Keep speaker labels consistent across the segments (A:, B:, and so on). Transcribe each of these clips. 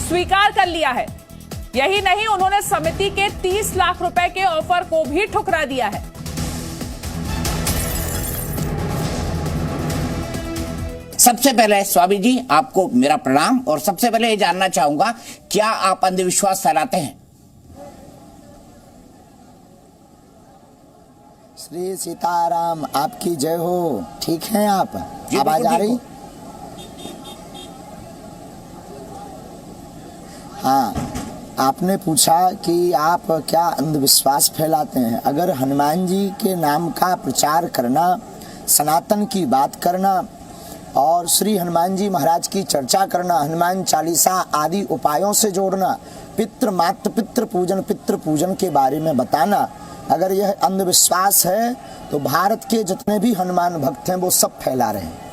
A: स्वीकार कर लिया है। यही नहीं, उन्होंने समिति के 30 लाख रुपए के ऑफर को भी ठुकरा दिया है।
B: सबसे पहले स्वामी जी आपको मेरा प्रणाम, और सबसे पहले ये जानना चाहूंगा, क्या आप अंधविश्वास फैलाते हैं?
C: श्री सीताराम, आपकी जय हो। ठीक हैं आप? आवाज आ रही? हाँ, आपने पूछा कि आप क्या अंधविश्वास फैलाते हैं। अगर हनुमान जी के नाम का प्रचार करना, सनातन की बात करना और श्री हनुमान जी महाराज की चर्चा करना, हनुमान चालीसा आदि उपायों से जोड़ना, पितृ मातृ पितृ पूजन के बारे में बताना, अगर यह अंधविश्वास है तो भारत के जितने भी हनुमान भक्त हैं वो सब फैला रहे हैं।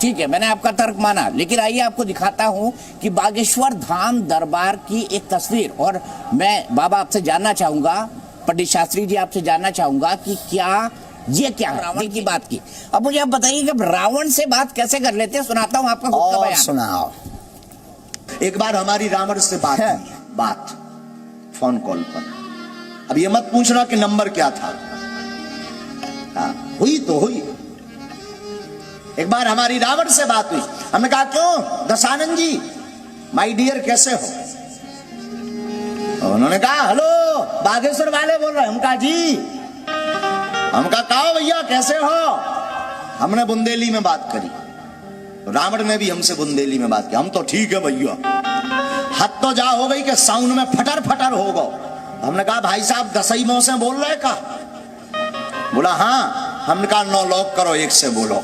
B: ठीक है, मैंने आपका तर्क माना, लेकिन आइए आपको दिखाता हूं कि बागेश्वर धाम दरबार की एक तस्वीर। और मैं बाबा आपसे जानना चाहूंगा, पंडित शास्त्री जी आपसे जानना चाहूंगा कि क्या ये क्या रावण की बात की। अब मुझे आप बताइए कि रावण से बात कैसे कर लेते हैं? सुनाता हूं आपका खुद का बयान।
C: सुनाओ।
D: एक बार हमारी रावण से बात फोन कॉल पर। अब ये मत पूछना कि नंबर क्या था। हुई तो हुई। एक बार हमारी रावण से बात हुई। हमने कहा क्यों दशानंद जी, माय डियर कैसे हो? उन्होंने कहा हेलो बागेश्वर वाले बोल रहे हैं। हम कहा जी। हम कहा भैया कैसे हो? हमने बुंदेली में बात करी, रावण ने भी हमसे बुंदेली में बात की। हम तो ठीक है भैया। हद तो जा हो गई कि साउंड में फटर फटर हो गो। हमने कहा भाई साहब दसई मोह से बोल रहे का? बोला हाँ। हमने कहा 9 लॉक करो, 1 से बोलो।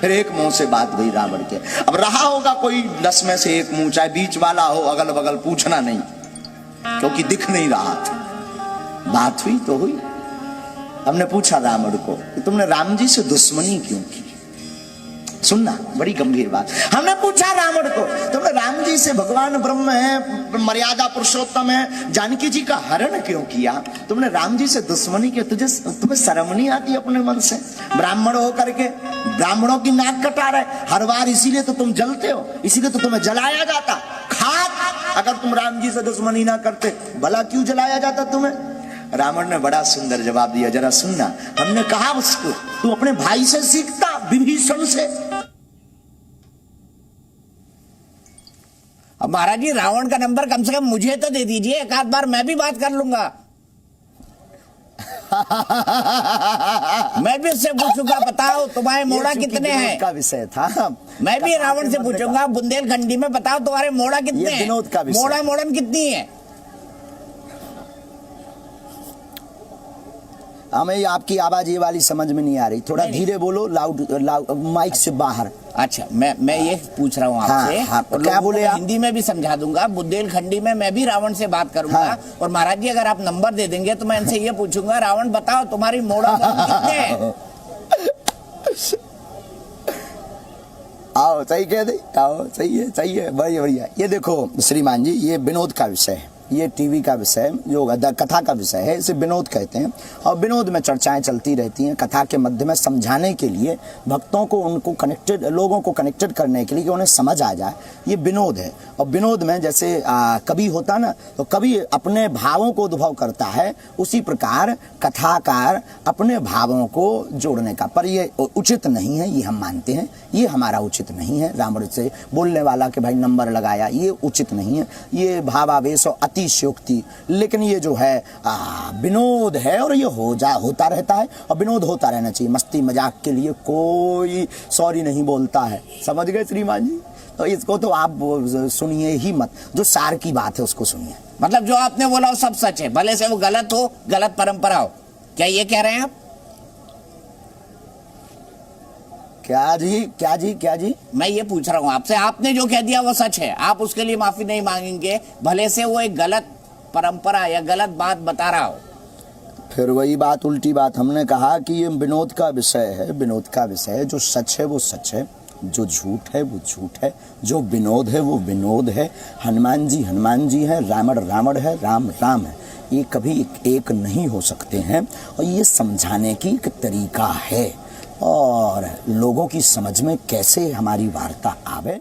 D: फिर 1 मुंह से बात हुई रावण के। अब रहा होगा कोई 10 में से 1 मुंह, चाहे बीच वाला हो, अगल बगल पूछना नहीं, क्योंकि दिख नहीं रहा था। बात हुई तो हुई। हमने पूछा रावण को कि तुमने राम जी से दुश्मनी क्यों की? सुनना, बड़ी गंभीर बात। हमने पूछा रावण को, तुमने राम जी से, भगवान ब्रह्म है, मर्यादा पुरुषोत्तम है, जानकी जी का हरण क्यों किया? तुमने राम जी से दुश्मनी क्यों? तुम्हें शर्म नहीं आती अपने मन से? ब्राह्मण हो करके ब्राह्मणों की नाक कटा रहे हर बार, इसीलिए तो तुम जलते हो, इसीलिए तो तुम्हें जलाया जाता। खाक, अगर तुम राम जी से दुश्मनी ना करते भला क्यों जलाया जाता तुम्हें? रावण ने बड़ा सुंदर जवाब दिया, जरा सुनना। हमने कहा उसको, तू अपने भाई से सीखता, विभीषण से।
B: अब महाराज जी रावण का नंबर कम से कम मुझे तो दे दीजिए, एक आध बार मैं भी बात कर लूंगा। मैं भी उससे पूछूंगा, बताओ तुम्हारे मोड़ा कितने हैं?
C: का विषय था।
B: मैं भी रावण से पूछूंगा बुंदेलखंडी में, बताओ तुम्हारे मोड़ा कितने हैं?
C: विनोद का विषय।
B: मोड़ा मोड़न कितनी है?
C: हमें आपकी आवाज ये वाली समझ में नहीं आ रही, थोड़ा धीरे बोलो, लाउड माइक से बाहर।
B: अच्छा, मैं ये पूछ रहा हूँ आपसे।
C: हाँ, तो क्या बोले आप?
B: हिंदी में भी समझा दूंगा। बुंदेलखंडी में मैं भी रावण से बात करूंगा।
C: हाँ।
B: और महाराज जी अगर आप नंबर दे देंगे तो मैं इनसे ये पूछूंगा, रावण बताओ तुम्हारी मोड़ा कितने हैं? आओ, सही कह दे, आओ, सही है, बढ़िया बढ़िया। ये देखो श्रीमान जी, ये विनोद का विषय है, ये टीवी का विषय, जो कथा का विषय है, इसे विनोद कहते हैं। और विनोद में चर्चाएं चलती रहती हैं, कथा के मध्य में समझाने के लिए, भक्तों को, उनको कनेक्टेड, लोगों को कनेक्टेड करने के लिए, कि उन्हें समझ आ जाए, ये विनोद है। और विनोद में जैसे कवि होता ना, तो कवि अपने भावों को उद्भव करता है, उसी प्रकार कथाकार अपने भावों को जोड़ने का। पर ये उचित नहीं है, ये हम मानते हैं, ये हमारा उचित नहीं है। रावण से बोलने वाला कि भाई नंबर लगाया, ये उचित नहीं है, ये भावावेश और अतिशयोक्ति। लेकिन ये जो है विनोद है, और ये होता रहता है, और विनोद होता रहना चाहिए। मस्ती मजाक के लिए कोई सॉरी नहीं बोलता है, समझ गए श्रीमान जी? तो इसको तो आप सुनिए ही मत, जो सार की बात है उसको सुनिए। मतलब जो आपने बोला वो सब सच है, भले से वो गलत हो, गलत परंपरा हो, क्या ये कह रहे हैं आप?
C: क्या जी?
B: मैं ये पूछ रहा हूँ आपसे, आपने जो कह दिया वो सच है, आप उसके लिए माफी नहीं मांगेंगे, भले से वो एक गलत परंपरा या गलत बात बता रहा हो?
C: फिर वही बात, उल्टी बात। हमने कहा कि ये विनोद का विषय है, विनोद का विषय है। जो सच है वो सच है, जो झूठ है वो झूठ है, जो विनोद है वो विनोद है। हनुमान जी है, रावण है, राम है। ये कभी एक नहीं हो सकते हैं, और ये समझाने की एक तरीका है, और लोगों की समझ में कैसे हमारी वार्ता आवे।